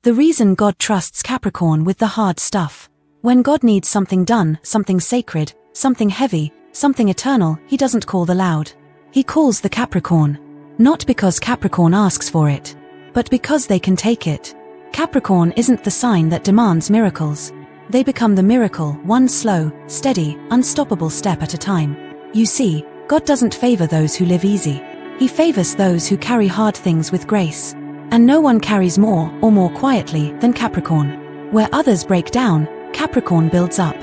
The reason God trusts Capricorn with the hard stuff. When God needs something done, something sacred, something heavy, something eternal, he doesn't call the loud. He calls the Capricorn. Not because Capricorn asks for it, but because they can take it. Capricorn isn't the sign that demands miracles. They become the miracle, one slow, steady, unstoppable step at a time. You see, God doesn't favor those who live easy. He favors those who carry hard things with grace. And no one carries more or more quietly than Capricorn. Where others break down, Capricorn builds up.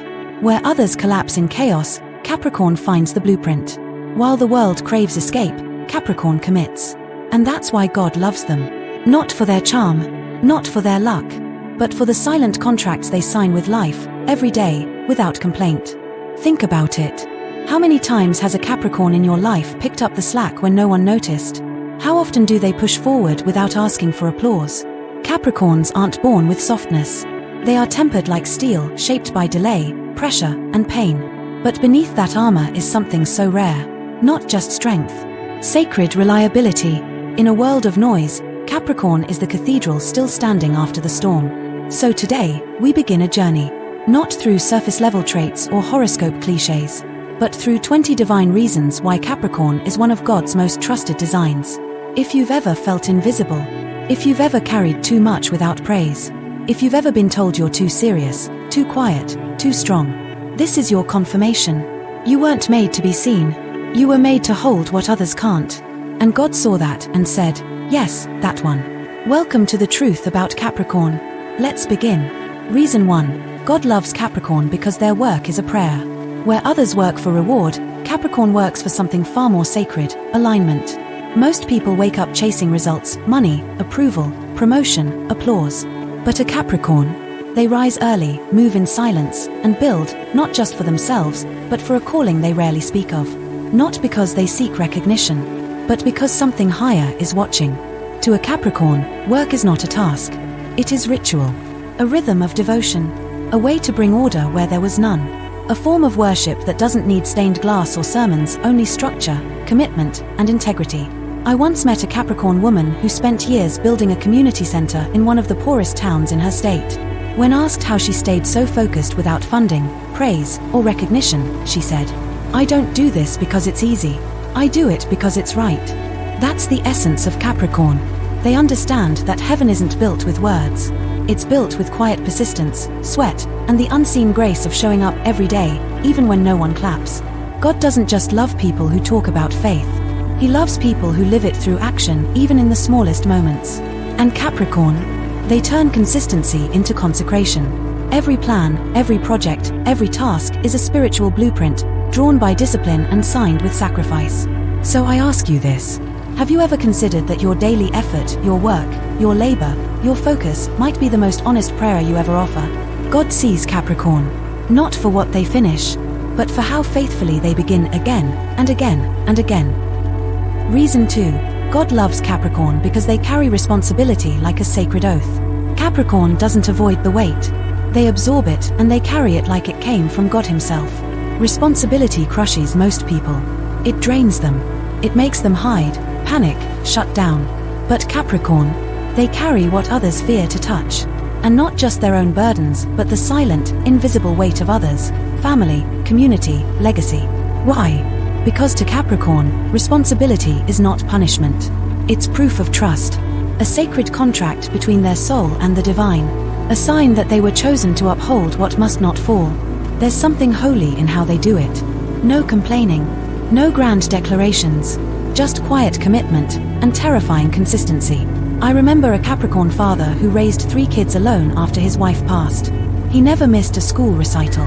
Where others collapse in chaos, Capricorn finds the blueprint. While the world craves escape, Capricorn commits. And that's why God loves them. Not for their charm, not for their luck, but for the silent contracts they sign with life, every day, without complaint. Think about it. How many times has a Capricorn in your life picked up the slack when no one noticed? How often do they push forward without asking for applause? Capricorns aren't born with softness. They are tempered like steel, shaped by delay, pressure, and pain. But beneath that armor is something so rare. Not just strength. Sacred reliability. In a world of noise, Capricorn is the cathedral still standing after the storm. So today, we begin a journey. Not through surface-level traits or horoscope clichés, but through 20 divine reasons why Capricorn is one of God's most trusted designs. If you've ever felt invisible, if you've ever carried too much without praise, if you've ever been told you're too serious, too quiet, too strong, this is your confirmation. You weren't made to be seen. You were made to hold what others can't. And God saw that and said, yes, that one. Welcome to the truth about Capricorn. Let's begin. Reason 1. God loves Capricorn because their work is a prayer. Where others work for reward, Capricorn works for something far more sacred, alignment. Most people wake up chasing results, money, approval, promotion, applause. But a Capricorn, they rise early, move in silence, and build, not just for themselves, but for a calling they rarely speak of. Not because they seek recognition, but because something higher is watching. To a Capricorn, work is not a task. It is ritual. A rhythm of devotion. A way to bring order where there was none. A form of worship that doesn't need stained glass or sermons, only structure, commitment, and integrity. I once met a Capricorn woman who spent years building a community center in one of the poorest towns in her state. When asked how she stayed so focused without funding, praise, or recognition, she said, "I don't do this because it's easy. I do it because it's right." That's the essence of Capricorn. They understand that heaven isn't built with words. It's built with quiet persistence, sweat, and the unseen grace of showing up every day, even when no one claps. God doesn't just love people who talk about faith. He loves people who live it through action, even in the smallest moments. And Capricorn, they turn consistency into consecration. Every plan, every project, every task is a spiritual blueprint, drawn by discipline and signed with sacrifice. So I ask you this. Have you ever considered that your daily effort, your work, your labor, your focus might be the most honest prayer you ever offer? God sees Capricorn, not for what they finish, but for how faithfully they begin again, and again, and again. Reason 2. God loves Capricorn because they carry responsibility like a sacred oath. Capricorn doesn't avoid the weight. They absorb it and they carry it like it came from God himself. Responsibility crushes most people. It drains them. It makes them hide, panic, shut down. But Capricorn, they carry what others fear to touch. And not just their own burdens, but the silent, invisible weight of others, family, community, legacy. Why? Because to Capricorn, responsibility is not punishment. It's proof of trust. A sacred contract between their soul and the divine. A sign that they were chosen to uphold what must not fall. There's something holy in how they do it. No complaining. No grand declarations. Just quiet commitment and terrifying consistency. I remember a Capricorn father who raised 3 kids alone after his wife passed. He never missed a school recital.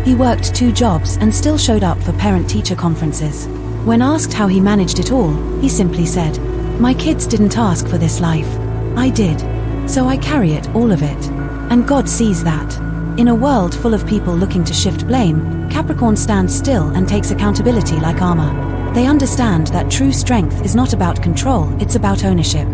He worked 2 jobs and still showed up for parent-teacher conferences. When asked how he managed it all, he simply said, "My kids didn't ask for this life. I did. So I carry it, all of it." And God sees that. In a world full of people looking to shift blame, Capricorn stands still and takes accountability like armor. They understand that true strength is not about control, it's about ownership.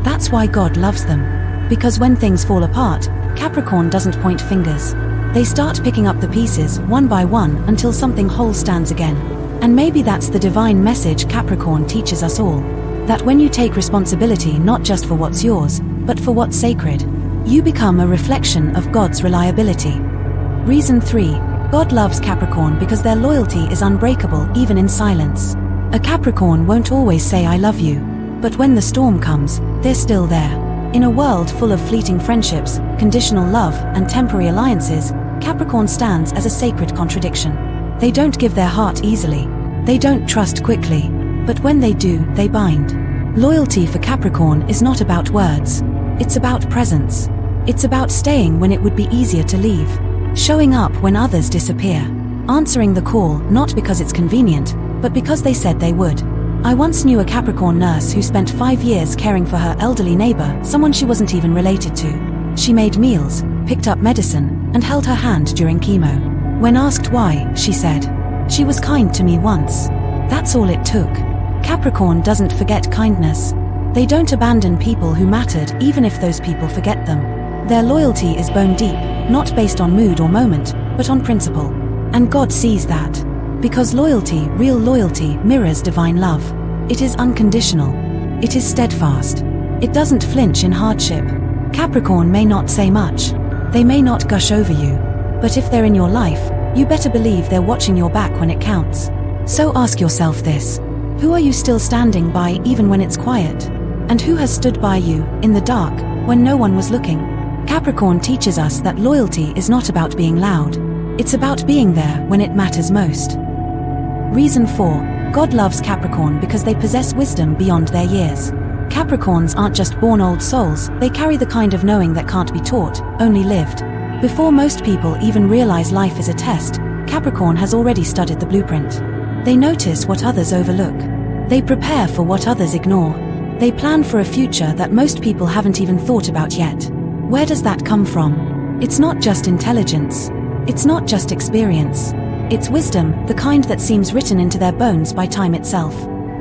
That's why God loves them. Because when things fall apart, Capricorn doesn't point fingers. They start picking up the pieces, one by one, until something whole stands again. And maybe that's the divine message Capricorn teaches us all. That when you take responsibility not just for what's yours, but for what's sacred, You become a reflection of God's reliability. Reason 3. God loves Capricorn because their loyalty is unbreakable even in silence. A Capricorn won't always say I love you, but when the storm comes, they're still there. In a world full of fleeting friendships, conditional love, and temporary alliances, Capricorn stands as a sacred contradiction. They don't give their heart easily. They don't trust quickly. But when they do, they bind. Loyalty for Capricorn is not about words. It's about presence. It's about staying when it would be easier to leave. Showing up when others disappear. Answering the call not because it's convenient, but because they said they would. I once knew a Capricorn nurse who spent 5 years caring for her elderly neighbor, someone she wasn't even related to. She made meals, picked up medicine, and held her hand during chemo. When asked why, she said, "She was kind to me once." That's all it took. Capricorn doesn't forget kindness. They don't abandon people who mattered even if those people forget them. Their loyalty is bone deep, not based on mood or moment, but on principle. And God sees that. Because loyalty, real loyalty, mirrors divine love. It is unconditional. It is steadfast. It doesn't flinch in hardship. Capricorn may not say much. They may not gush over you. But if they're in your life, you better believe they're watching your back when it counts. So ask yourself this. Who are you still standing by even when it's quiet? And who has stood by you, in the dark, when no one was looking? Capricorn teaches us that loyalty is not about being loud. It's about being there when it matters most. Reason 4. God loves Capricorn because they possess wisdom beyond their years. Capricorns aren't just born old souls, they carry the kind of knowing that can't be taught, only lived. Before most people even realize life is a test, Capricorn has already studied the blueprint. They notice what others overlook. They prepare for what others ignore. They plan for a future that most people haven't even thought about yet. Where does that come from? It's not just intelligence. It's not just experience. It's wisdom, the kind that seems written into their bones by time itself.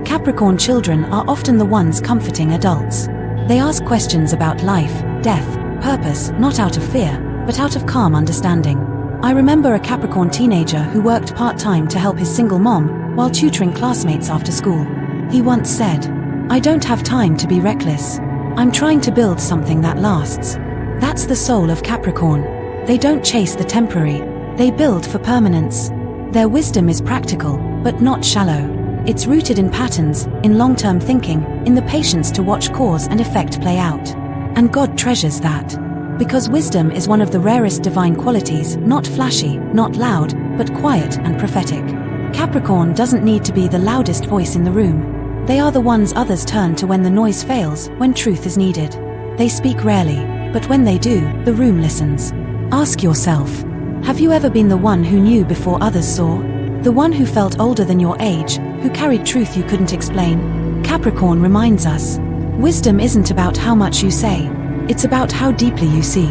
Capricorn children are often the ones comforting adults. They ask questions about life, death, purpose, not out of fear, but out of calm understanding. I remember a Capricorn teenager who worked part-time to help his single mom while tutoring classmates after school. He once said, "I don't have time to be reckless. I'm trying to build something that lasts." That's the soul of Capricorn. They don't chase the temporary. They build for permanence. Their wisdom is practical, but not shallow. It's rooted in patterns, in long-term thinking, in the patience to watch cause and effect play out. And God treasures that. Because wisdom is one of the rarest divine qualities, not flashy, not loud, but quiet and prophetic. Capricorn doesn't need to be the loudest voice in the room. They are the ones others turn to when the noise fails, when truth is needed. They speak rarely, but when they do, the room listens. Ask yourself, have you ever been the one who knew before others saw? The one who felt older than your age, who carried truth you couldn't explain? Capricorn reminds us, wisdom isn't about how much you say, it's about how deeply you see.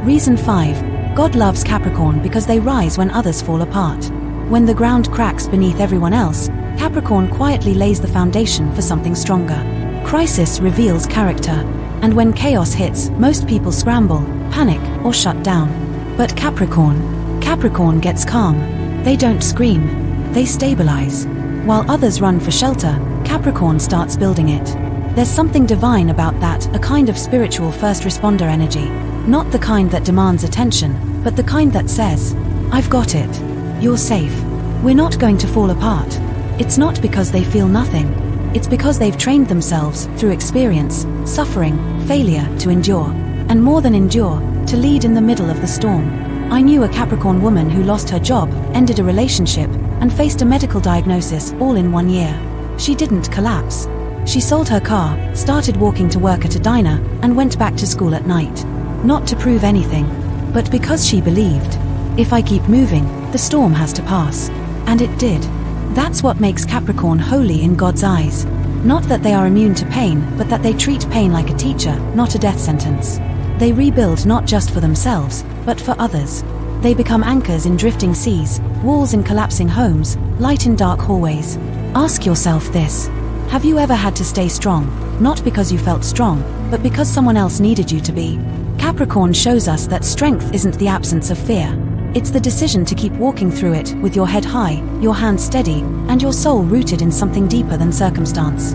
Reason 5. God loves Capricorn because they rise when others fall apart. When the ground cracks beneath everyone else, Capricorn quietly lays the foundation for something stronger. Crisis reveals character, and when chaos hits, most people scramble, panic, or shut down. But Capricorn gets calm. They don't scream, they stabilize. While others run for shelter, Capricorn starts building it. There's something divine about that, a kind of spiritual first responder energy. Not the kind that demands attention, but the kind that says, "I've got it. You're safe. We're not going to fall apart." It's not because they feel nothing. It's because they've trained themselves, through experience, suffering, failure, to endure. And more than endure, to lead in the middle of the storm. I knew a Capricorn woman who lost her job, ended a relationship, and faced a medical diagnosis all in 1 year. She didn't collapse. She sold her car, started walking to work at a diner, and went back to school at night. Not to prove anything, but because she believed, if I keep moving, the storm has to pass. And it did. That's what makes Capricorn holy in God's eyes. Not that they are immune to pain, but that they treat pain like a teacher, not a death sentence. They rebuild not just for themselves, but for others. They become anchors in drifting seas, walls in collapsing homes, light in dark hallways. Ask yourself this. Have you ever had to stay strong, not because you felt strong, but because someone else needed you to be? Capricorn shows us that strength isn't the absence of fear. It's the decision to keep walking through it with your head high, your hands steady, and your soul rooted in something deeper than circumstance.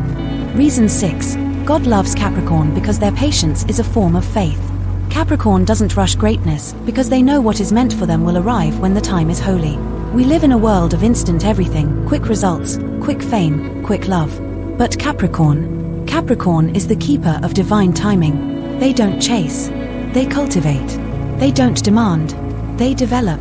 Reason 6. God loves Capricorn because their patience is a form of faith. Capricorn doesn't rush greatness because they know what is meant for them will arrive when the time is holy. We live in a world of instant everything, quick results, quick fame, quick love. But Capricorn is the keeper of divine timing. They don't chase. They cultivate. They don't demand. They develop.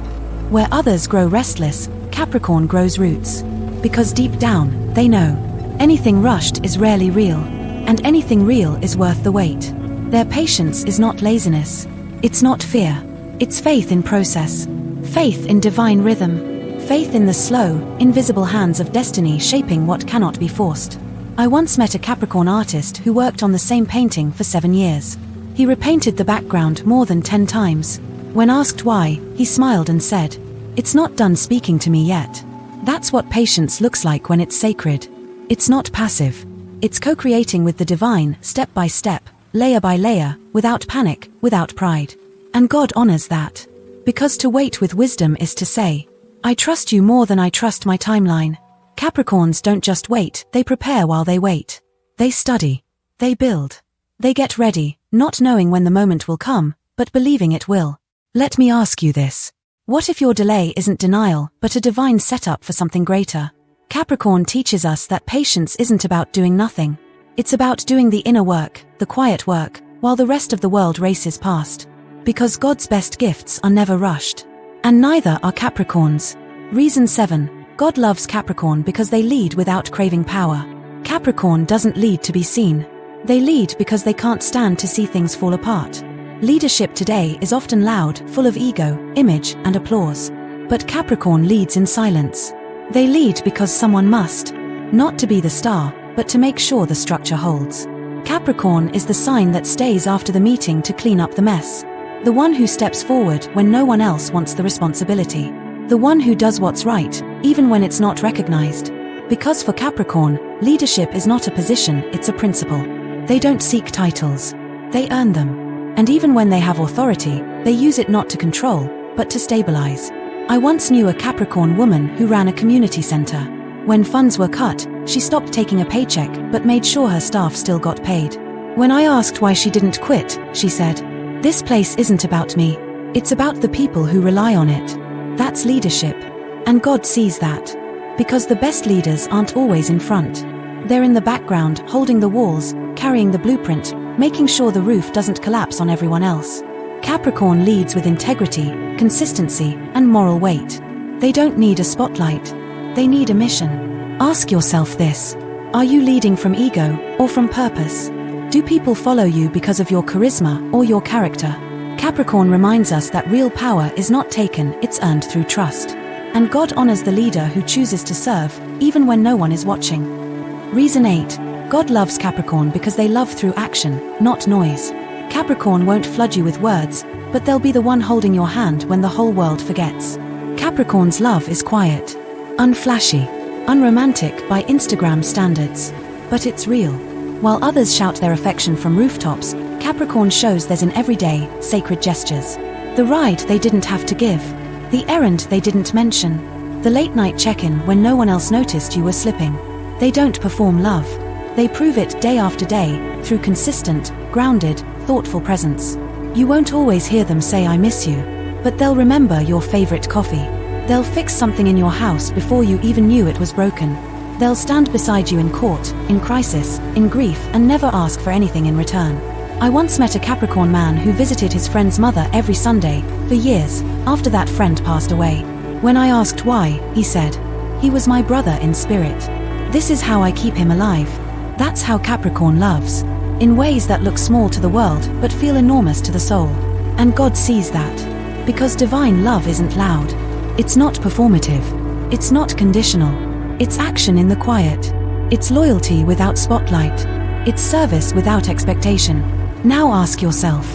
Where others grow restless, Capricorn grows roots. Because deep down, they know. Anything rushed is rarely real. And anything real is worth the wait. Their patience is not laziness. It's not fear. It's faith in process. Faith in divine rhythm. Faith in the slow, invisible hands of destiny shaping what cannot be forced. I once met a Capricorn artist who worked on the same painting for 7 years. He repainted the background more than 10 times. When asked why, he smiled and said, "It's not done speaking to me yet." That's what patience looks like when it's sacred. It's not passive. It's co-creating with the divine, step by step, layer by layer, without panic, without pride. And God honors that. Because to wait with wisdom is to say, "I trust you more than I trust my timeline." Capricorns don't just wait, they prepare while they wait. They study. They build. They get ready, not knowing when the moment will come, but believing it will. Let me ask you this. What if your delay isn't denial, but a divine setup for something greater? Capricorn teaches us that patience isn't about doing nothing. It's about doing the inner work, the quiet work, while the rest of the world races past. Because God's best gifts are never rushed. And neither are Capricorns. Reason 7. God loves Capricorn because they lead without craving power. Capricorn doesn't lead to be seen. They lead because they can't stand to see things fall apart. Leadership today is often loud, full of ego, image, and applause. But Capricorn leads in silence. They lead because someone must. Not to be the star, but to make sure the structure holds. Capricorn is the sign that stays after the meeting to clean up the mess. The one who steps forward when no one else wants the responsibility. The one who does what's right, even when it's not recognized. Because for Capricorn, leadership is not a position, it's a principle. They don't seek titles. They earn them. And even when they have authority, they use it not to control, but to stabilize. I once knew a Capricorn woman who ran a community center. When funds were cut, she stopped taking a paycheck but made sure her staff still got paid. When I asked why she didn't quit, she said, "This place isn't about me. It's about the people who rely on it." That's leadership. And God sees that. Because the best leaders aren't always in front. They're in the background, holding the walls, carrying the blueprint, making sure the roof doesn't collapse on everyone else. Capricorn leads with integrity, consistency, and moral weight. They don't need a spotlight. They need a mission. Ask yourself this. Are you leading from ego, or from purpose? Do people follow you because of your charisma, or your character? Capricorn reminds us that real power is not taken, it's earned through trust. And God honors the leader who chooses to serve, even when no one is watching. Reason 8. God loves Capricorn because they love through action, not noise. Capricorn won't flood you with words, but they'll be the one holding your hand when the whole world forgets. Capricorn's love is quiet, unflashy, unromantic by Instagram standards. But it's real. While others shout their affection from rooftops, Capricorn shows theirs in everyday, sacred gestures. The ride they didn't have to give. The errand they didn't mention. The late-night check-in when no one else noticed you were slipping. They don't perform love. They prove it day after day, through consistent, grounded, thoughtful presence. You won't always hear them say "I miss you," but they'll remember your favorite coffee. They'll fix something in your house before you even knew it was broken. They'll stand beside you in court, in crisis, in grief, and never ask for anything in return. I once met a Capricorn man who visited his friend's mother every Sunday, for years, after that friend passed away. When I asked why, he said, "He was my brother in spirit. This is how I keep him alive." That's how Capricorn loves. In ways that look small to the world, but feel enormous to the soul. And God sees that. Because divine love isn't loud. It's not performative. It's not conditional. It's action in the quiet. It's loyalty without spotlight. It's service without expectation. Now ask yourself,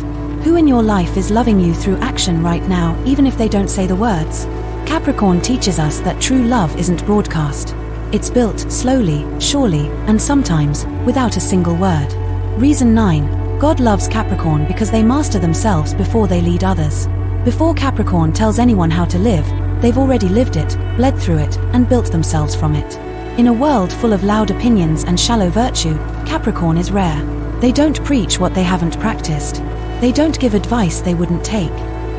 who in your life is loving you through action right now, even if they don't say the words? Capricorn teaches us that true love isn't broadcast. It's built slowly, surely, and sometimes, without a single word. Reason 9. God loves Capricorn because they master themselves before they lead others. Before Capricorn tells anyone how to live, they've already lived it, bled through it, and built themselves from it. In a world full of loud opinions and shallow virtue, Capricorn is rare. They don't preach what they haven't practiced. They don't give advice they wouldn't take.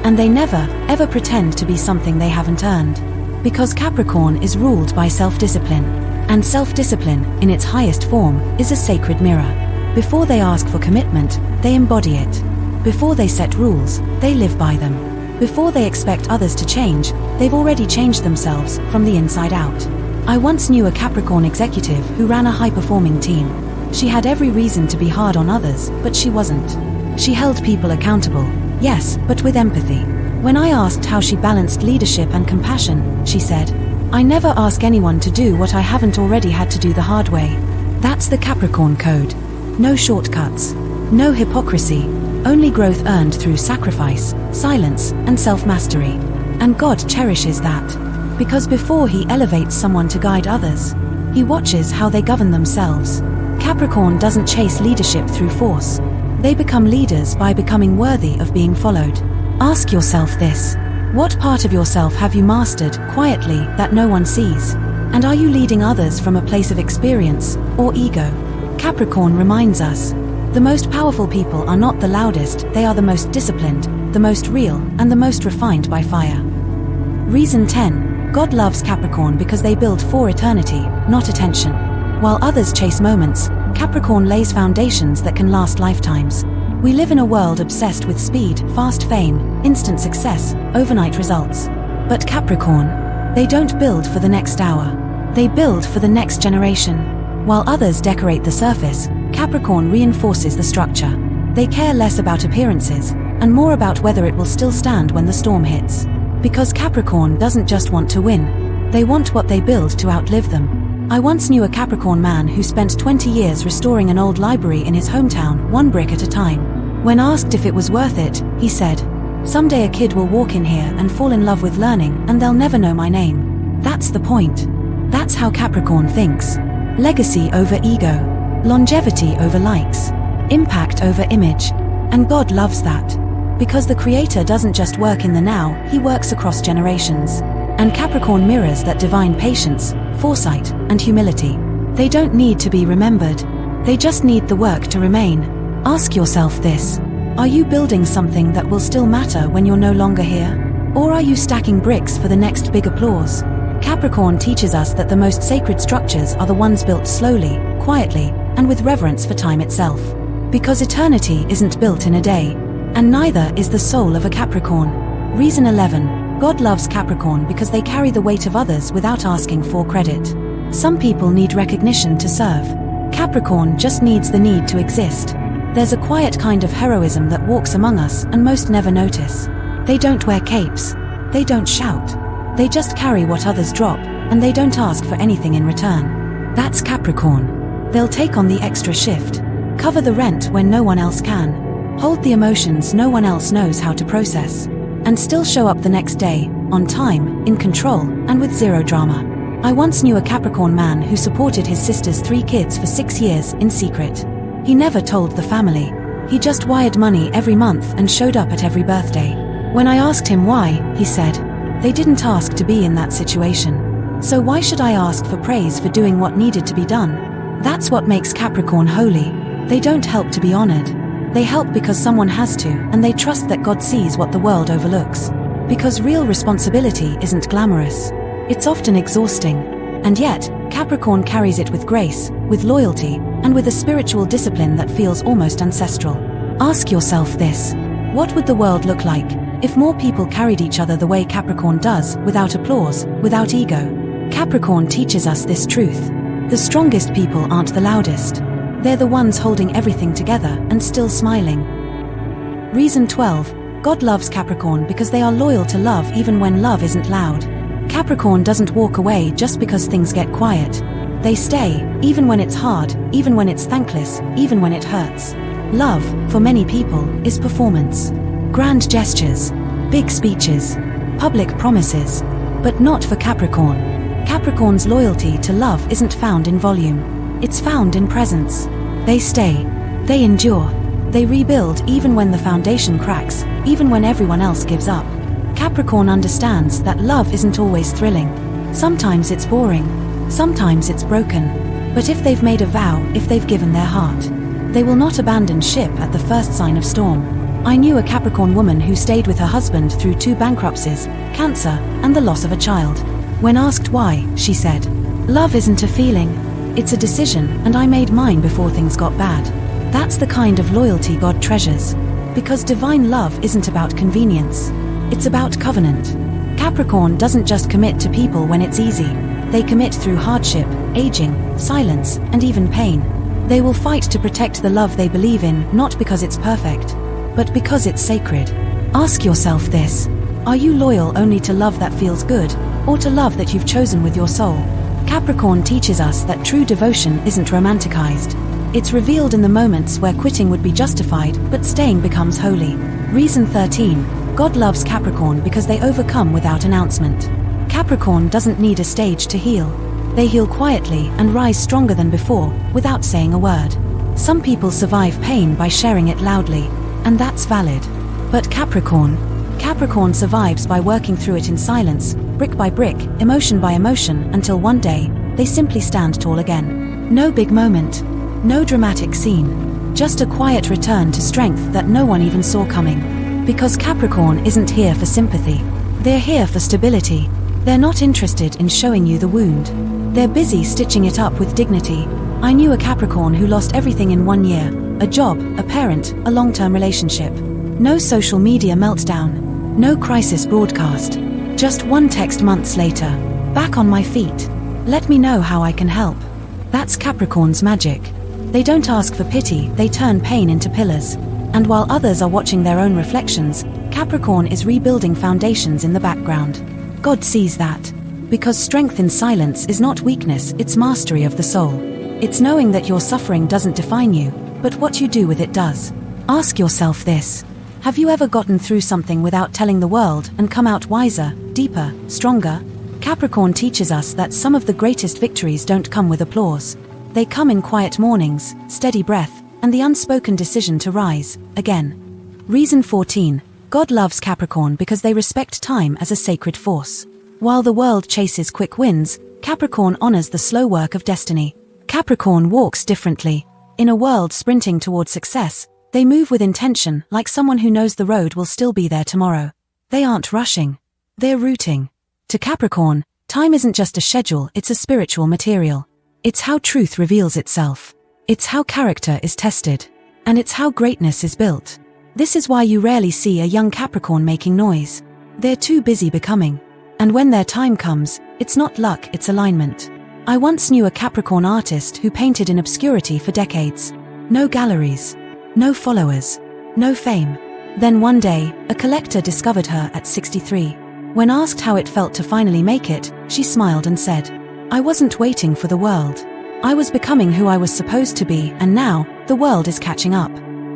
And they never, ever pretend to be something they haven't earned. Because Capricorn is ruled by self-discipline. And self-discipline, in its highest form, is a sacred mirror. Before they ask for commitment, they embody it. Before they set rules, they live by them. Before they expect others to change, they've already changed themselves from the inside out. I once knew a Capricorn executive who ran a high-performing team. She had every reason to be hard on others, but she wasn't. She held people accountable, yes, but with empathy. When I asked how she balanced leadership and compassion, she said, "I never ask anyone to do what I haven't already had to do the hard way." That's the Capricorn code. No shortcuts. No hypocrisy. Only growth earned through sacrifice, silence, and self-mastery. And God cherishes that. Because before He elevates someone to guide others, He watches how they govern themselves. Capricorn doesn't chase leadership through force. They become leaders by becoming worthy of being followed. Ask yourself this. What part of yourself have you mastered quietly that no one sees? And are you leading others from a place of experience or ego? Capricorn reminds us, the most powerful people are not the loudest, they are the most disciplined, the most real, and the most refined by fire. Reason 10. God loves Capricorn because they build for eternity, not attention. While others chase moments, Capricorn lays foundations that can last lifetimes. We live in a world obsessed with speed, fast fame, instant success, overnight results. But Capricorn, they don't build for the next hour. They build for the next generation. While others decorate the surface, Capricorn reinforces the structure. They care less about appearances, and more about whether it will still stand when the storm hits. Because Capricorn doesn't just want to win. They want what they build to outlive them. I once knew a Capricorn man who spent 20 years restoring an old library in his hometown, one brick at a time. When asked if it was worth it, he said, "Someday a kid will walk in here and fall in love with learning, and they'll never know my name." That's the point. That's how Capricorn thinks. Legacy over ego. Longevity over likes. Impact over image. And God loves that. Because the Creator doesn't just work in the now, He works across generations. And Capricorn mirrors that divine patience, foresight, and humility. They don't need to be remembered. They just need the work to remain. Ask yourself this. Are you building something that will still matter when you're no longer here? Or are you stacking bricks for the next big applause? Capricorn teaches us that the most sacred structures are the ones built slowly, quietly, and with reverence for time itself. Because eternity isn't built in a day. And neither is the soul of a Capricorn. Reason 11. God loves Capricorn because they carry the weight of others without asking for credit. Some people need recognition to serve. Capricorn just needs the need to exist. There's a quiet kind of heroism that walks among us and most never notice. They don't wear capes. They don't shout. They just carry what others drop, and they don't ask for anything in return. That's Capricorn. They'll take on the extra shift. Cover the rent when no one else can. Hold the emotions no one else knows how to process. And still show up the next day, on time, in control, and with zero drama. I once knew a Capricorn man who supported his sister's 3 kids for 6 years in secret. He never told the family. He just wired money every month and showed up at every birthday. When I asked him why, he said, "They didn't ask to be in that situation. So why should I ask for praise for doing what needed to be done?" That's what makes Capricorn holy. They don't help to be honored. They help because someone has to, and they trust that God sees what the world overlooks. Because real responsibility isn't glamorous. It's often exhausting. And yet, Capricorn carries it with grace, with loyalty, and with a spiritual discipline that feels almost ancestral. Ask yourself this. What would the world look like if more people carried each other the way Capricorn does, without applause, without ego? Capricorn teaches us this truth. The strongest people aren't the loudest. They're the ones holding everything together and still smiling. Reason 12. God loves Capricorn because they are loyal to love even when love isn't loud. Capricorn doesn't walk away just because things get quiet. They stay, even when it's hard, even when it's thankless, even when it hurts. Love, for many people, is performance. Grand gestures, big speeches, public promises. But not for Capricorn. Capricorn's loyalty to love isn't found in volume. It's found in presence. They stay. They endure. They rebuild even when the foundation cracks, even when everyone else gives up. Capricorn understands that love isn't always thrilling. Sometimes it's boring. Sometimes it's broken. But if they've made a vow, if they've given their heart, they will not abandon ship at the first sign of storm. I knew a Capricorn woman who stayed with her husband through 2 bankruptcies, cancer, and the loss of a child. When asked why, she said, "Love isn't a feeling, it's a decision, and I made mine before things got bad." That's the kind of loyalty God treasures. Because divine love isn't about convenience. It's about covenant. Capricorn doesn't just commit to people when it's easy. They commit through hardship, aging, silence, and even pain. They will fight to protect the love they believe in, not because it's perfect, but because it's sacred. Ask yourself this: are you loyal only to love that feels good, or to love that you've chosen with your soul? Capricorn teaches us that true devotion isn't romanticized. It's revealed in the moments where quitting would be justified, but staying becomes holy. Reason 13. God loves Capricorn because they overcome without announcement. Capricorn doesn't need a stage to heal. They heal quietly and rise stronger than before, without saying a word. Some people survive pain by sharing it loudly, and that's valid. But Capricorn survives by working through it in silence, brick by brick, emotion by emotion, until one day, they simply stand tall again. No big moment. No dramatic scene. Just a quiet return to strength that no one even saw coming. Because Capricorn isn't here for sympathy. They're here for stability. They're not interested in showing you the wound. They're busy stitching it up with dignity. I knew a Capricorn who lost everything in 1 year. A job, a parent, a long-term relationship. No social media meltdown. No crisis broadcast. Just 1 text months later. Back on my feet. Let me know how I can help. That's Capricorn's magic. They don't ask for pity, they turn pain into pillars. And while others are watching their own reflections, Capricorn is rebuilding foundations in the background. God sees that. Because strength in silence is not weakness, it's mastery of the soul. It's knowing that your suffering doesn't define you, but what you do with it does. Ask yourself this: have you ever gotten through something without telling the world and come out wiser, deeper, stronger? Capricorn teaches us that some of the greatest victories don't come with applause. They come in quiet mornings, steady breath, and the unspoken decision to rise, again. Reason 14. God loves Capricorn because they respect time as a sacred force. While the world chases quick wins, Capricorn honors the slow work of destiny. Capricorn walks differently. In a world sprinting towards success, they move with intention, like someone who knows the road will still be there tomorrow. They aren't rushing. They're rooting. To Capricorn, time isn't just a schedule, it's a spiritual material. It's how truth reveals itself. It's how character is tested. And it's how greatness is built. This is why you rarely see a young Capricorn making noise. They're too busy becoming. And when their time comes, it's not luck, it's alignment. I once knew a Capricorn artist who painted in obscurity for decades. No galleries. No followers. No fame. Then one day, a collector discovered her at 63. When asked how it felt to finally make it, she smiled and said, "I wasn't waiting for the world. I was becoming who I was supposed to be, and now, the world is catching up."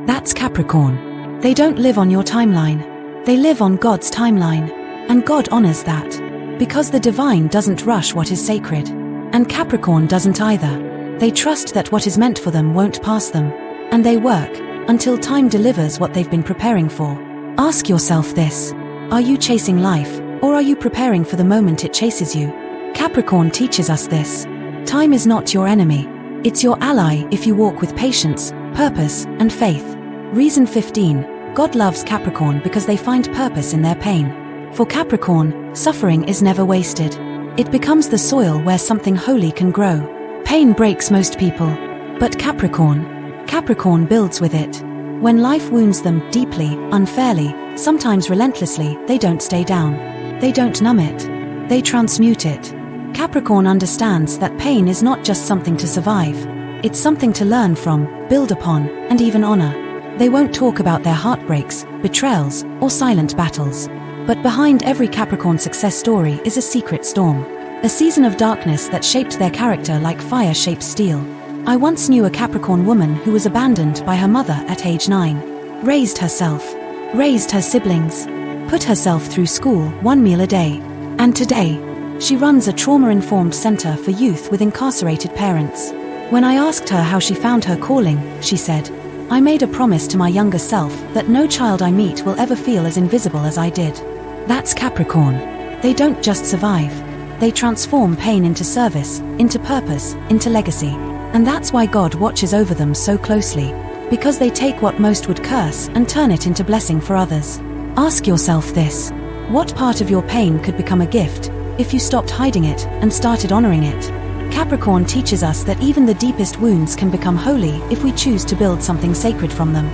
That's Capricorn. They don't live on your timeline. They live on God's timeline. And God honors that. Because the divine doesn't rush what is sacred. And Capricorn doesn't either. They trust that what is meant for them won't pass them. And they work until time delivers what they've been preparing for. Ask yourself this: are you chasing life, or are you preparing for the moment it chases you? Capricorn teaches us this. Time is not your enemy. It's your ally if you walk with patience, purpose, and faith. Reason 15. God loves Capricorn because they find purpose in their pain. For Capricorn, suffering is never wasted. It becomes the soil where something holy can grow. Pain breaks most people. But Capricorn builds with it. When life wounds them deeply, unfairly, sometimes relentlessly, they don't stay down. They don't numb it. They transmute it. Capricorn understands that pain is not just something to survive. It's something to learn from, build upon, and even honor. They won't talk about their heartbreaks, betrayals, or silent battles. But behind every Capricorn success story is a secret storm. A season of darkness that shaped their character like fire shapes steel. I once knew a Capricorn woman who was abandoned by her mother at age 9. Raised herself. Raised her siblings. Put herself through school, 1 meal a day. And today, she runs a trauma-informed center for youth with incarcerated parents. When I asked her how she found her calling, she said, "I made a promise to my younger self that no child I meet will ever feel as invisible as I did." That's Capricorn. They don't just survive. They transform pain into service, into purpose, into legacy. And that's why God watches over them so closely. Because they take what most would curse and turn it into blessing for others. Ask yourself this. What part of your pain could become a gift if you stopped hiding it and started honoring it? Capricorn teaches us that even the deepest wounds can become holy if we choose to build something sacred from them.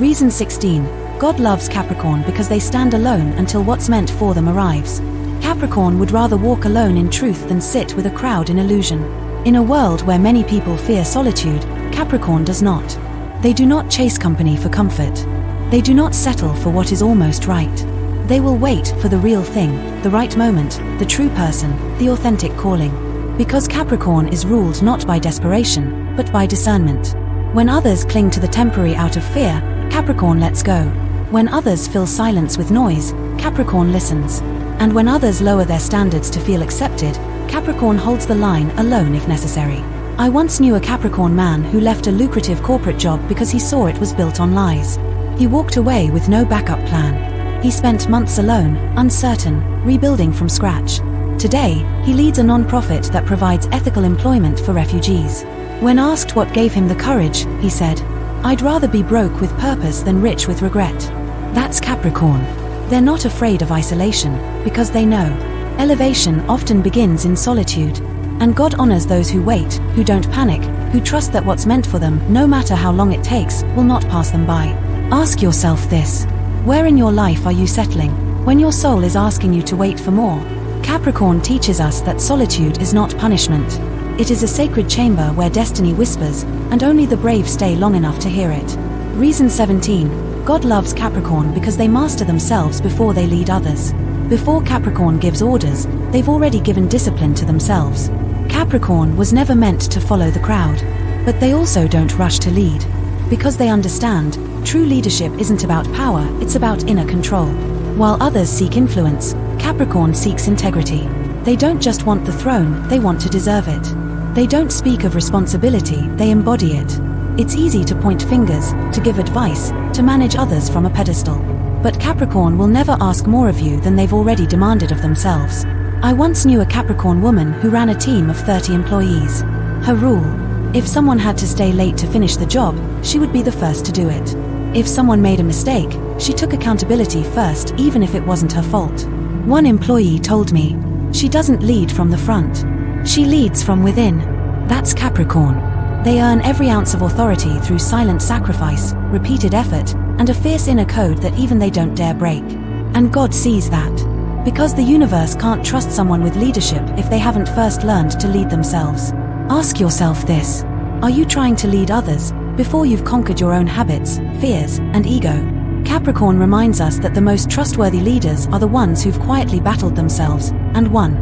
Reason 16. God loves Capricorn because they stand alone until what's meant for them arrives. Capricorn would rather walk alone in truth than sit with a crowd in illusion. In a world where many people fear solitude, Capricorn does not. They do not chase company for comfort. They do not settle for what is almost right. They will wait for the real thing, the right moment, the true person, the authentic calling. Because Capricorn is ruled not by desperation, but by discernment. When others cling to the temporary out of fear, Capricorn lets go. When others fill silence with noise, Capricorn listens. And when others lower their standards to feel accepted, Capricorn holds the line alone if necessary. I once knew a Capricorn man who left a lucrative corporate job because he saw it was built on lies. He walked away with no backup plan. He spent months alone, uncertain, rebuilding from scratch. Today, he leads a non-profit that provides ethical employment for refugees. When asked what gave him the courage, he said, "I'd rather be broke with purpose than rich with regret." That's Capricorn. They're not afraid of isolation, because they know elevation often begins in solitude. And God honors those who wait, who don't panic, who trust that what's meant for them, no matter how long it takes, will not pass them by. Ask yourself this. Where in your life are you settling, when your soul is asking you to wait for more? Capricorn teaches us that solitude is not punishment. It is a sacred chamber where destiny whispers, and only the brave stay long enough to hear it. Reason 17. God loves Capricorn because they master themselves before they lead others. Before Capricorn gives orders, they've already given discipline to themselves. Capricorn was never meant to follow the crowd, but they also don't rush to lead. Because they understand, true leadership isn't about power, it's about inner control. While others seek influence, Capricorn seeks integrity. They don't just want the throne, they want to deserve it. They don't speak of responsibility, they embody it. It's easy to point fingers, to give advice, to manage others from a pedestal. But Capricorn will never ask more of you than they've already demanded of themselves. I once knew a Capricorn woman who ran a team of 30 employees. Her rule: if someone had to stay late to finish the job, she would be the first to do it. If someone made a mistake, she took accountability first, even if it wasn't her fault. One employee told me, "She doesn't lead from the front. She leads from within." That's Capricorn. They earn every ounce of authority through silent sacrifice, repeated effort, and a fierce inner code that even they don't dare break. And God sees that. Because the universe can't trust someone with leadership if they haven't first learned to lead themselves. Ask yourself this. Are you trying to lead others before you've conquered your own habits, fears, and ego? Capricorn reminds us that the most trustworthy leaders are the ones who've quietly battled themselves and won.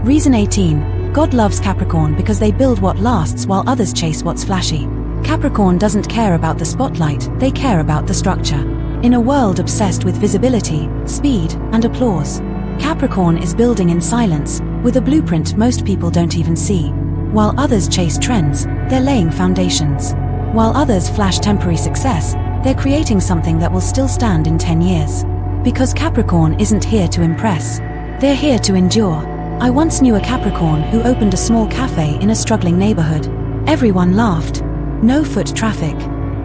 Reason 18. God loves Capricorn because they build what lasts while others chase what's flashy. Capricorn doesn't care about the spotlight, they care about the structure. In a world obsessed with visibility, speed, and applause, Capricorn is building in silence, with a blueprint most people don't even see. While others chase trends, they're laying foundations. While others flash temporary success, they're creating something that will still stand in 10 years. Because Capricorn isn't here to impress. They're here to endure. I once knew a Capricorn who opened a small cafe in a struggling neighborhood. Everyone laughed. No foot traffic.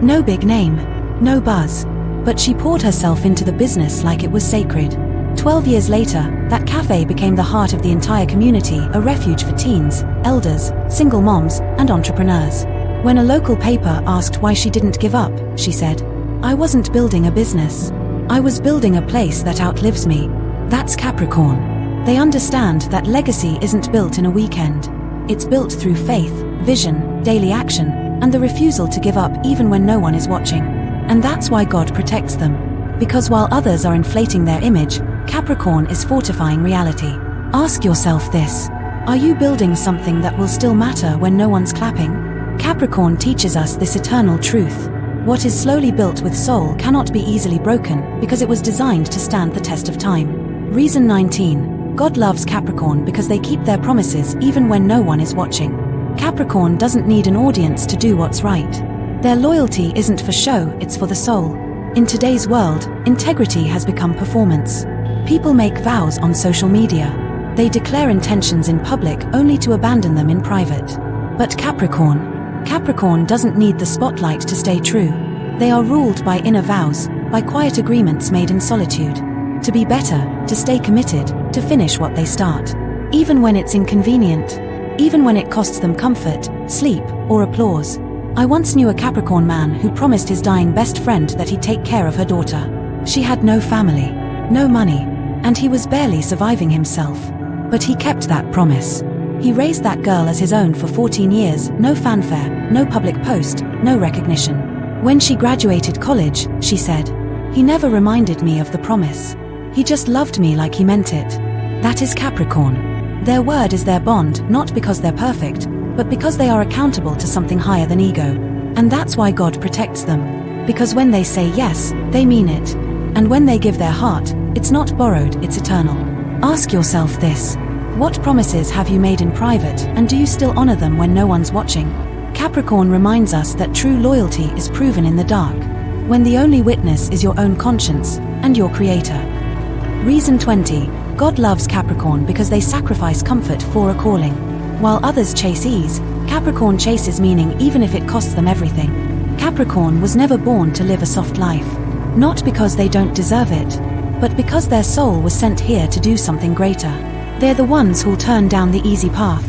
No big name. No buzz. But she poured herself into the business like it was sacred. 12 years later, that cafe became the heart of the entire community, a refuge for teens, elders, single moms, and entrepreneurs. When a local paper asked why she didn't give up, she said, "I wasn't building a business. I was building a place that outlives me." That's Capricorn. They understand that legacy isn't built in a weekend. It's built through faith, vision, daily action, and the refusal to give up even when no one is watching. And that's why God protects them. Because while others are inflating their image, Capricorn is fortifying reality. Ask yourself this. Are you building something that will still matter when no one's clapping? Capricorn teaches us this eternal truth. What is slowly built with soul cannot be easily broken because it was designed to stand the test of time. Reason 19. God loves Capricorn because they keep their promises even when no one is watching. Capricorn doesn't need an audience to do what's right. Their loyalty isn't for show, it's for the soul. In today's world, integrity has become performance. People make vows on social media. They declare intentions in public only to abandon them in private. But Capricorn, Capricorn doesn't need the spotlight to stay true. They are ruled by inner vows, by quiet agreements made in solitude. To be better, to stay committed, to finish what they start. Even when it's inconvenient. Even when it costs them comfort, sleep, or applause. I once knew a Capricorn man who promised his dying best friend that he'd take care of her daughter. She had no family, no money, and he was barely surviving himself. But he kept that promise. He raised that girl as his own for 14 years, no fanfare, no public post, no recognition. When she graduated college, she said, "He never reminded me of the promise. He just loved me like he meant it." That is Capricorn. Their word is their bond, not because they're perfect, but because they are accountable to something higher than ego. And that's why God protects them. Because when they say yes, they mean it. And when they give their heart, it's not borrowed, it's eternal. Ask yourself this. What promises have you made in private, and do you still honor them when no one's watching? Capricorn reminds us that true loyalty is proven in the dark, when the only witness is your own conscience and your creator. Reason 20. God loves Capricorn because they sacrifice comfort for a calling. While others chase ease, Capricorn chases meaning even if it costs them everything. Capricorn was never born to live a soft life. Not because they don't deserve it, but because their soul was sent here to do something greater. They're the ones who'll turn down the easy path,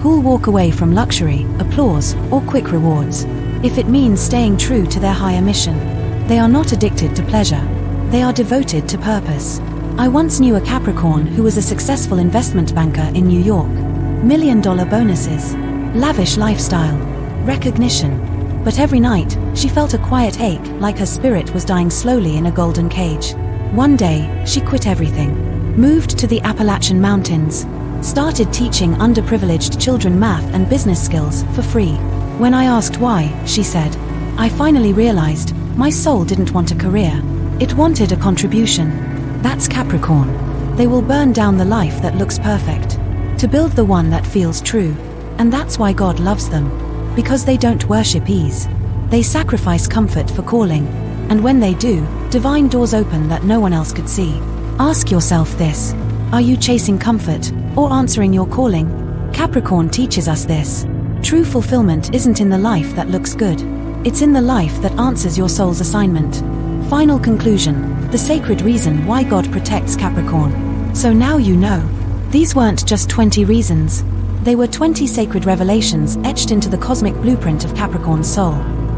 who'll walk away from luxury, applause, or quick rewards, if it means staying true to their higher mission. They are not addicted to pleasure. They are devoted to purpose. I once knew a Capricorn who was a successful investment banker in New York. $1 million bonuses, lavish lifestyle, recognition. But every night, she felt a quiet ache, like her spirit was dying slowly in a golden cage. One day, she quit everything, moved to the Appalachian Mountains, started teaching underprivileged children math and business skills for free. When I asked why, she said, "I finally realized, my soul didn't want a career. It wanted a contribution." That's Capricorn. They will burn down the life that looks perfect, to build the one that feels true. And that's why God loves them. Because they don't worship ease. They sacrifice comfort for calling. And when they do, divine doors open that no one else could see. Ask yourself this. Are you chasing comfort, or answering your calling? Capricorn teaches us this. True fulfillment isn't in the life that looks good. It's in the life that answers your soul's assignment. Final conclusion. The sacred reason why God protects Capricorn. So now you know. These weren't just 20 reasons. They were 20 sacred revelations etched into the cosmic blueprint of Capricorn's soul.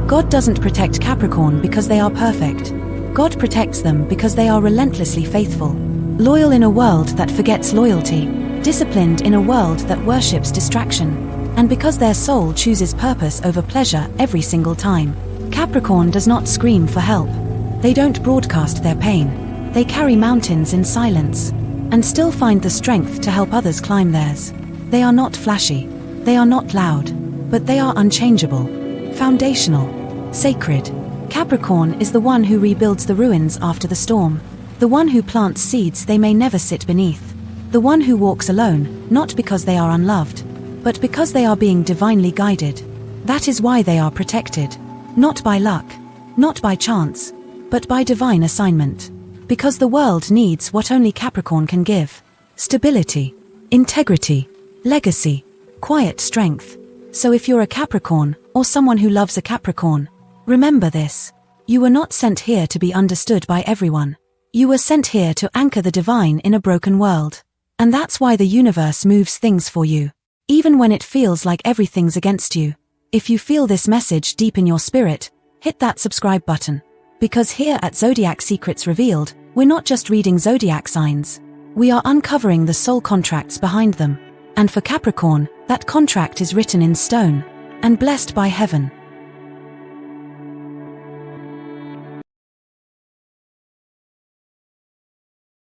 God doesn't protect Capricorn because they are perfect. God protects them because they are relentlessly faithful. Loyal in a world that forgets loyalty. Disciplined in a world that worships distraction. And because their soul chooses purpose over pleasure every single time. Capricorn does not scream for help. They don't broadcast their pain. They carry mountains in silence. And still find the strength to help others climb theirs. They are not flashy. They are not loud. But they are unchangeable. Foundational. Sacred. Capricorn is the one who rebuilds the ruins after the storm. The one who plants seeds they may never sit beneath. The one who walks alone, not because they are unloved, but because they are being divinely guided. That is why they are protected. Not by luck. Not by chance. But by divine assignment. Because the world needs what only Capricorn can give. Stability. Integrity. Legacy. Quiet strength. So if you're a Capricorn, or someone who loves a Capricorn, remember this. You were not sent here to be understood by everyone. You were sent here to anchor the divine in a broken world. And that's why the universe moves things for you. Even when it feels like everything's against you. If you feel this message deep in your spirit, hit that subscribe button. Because here at Zodiac Secrets Revealed, we're not just reading zodiac signs. We are uncovering the soul contracts behind them. And for Capricorn, that contract is written in stone and blessed by heaven.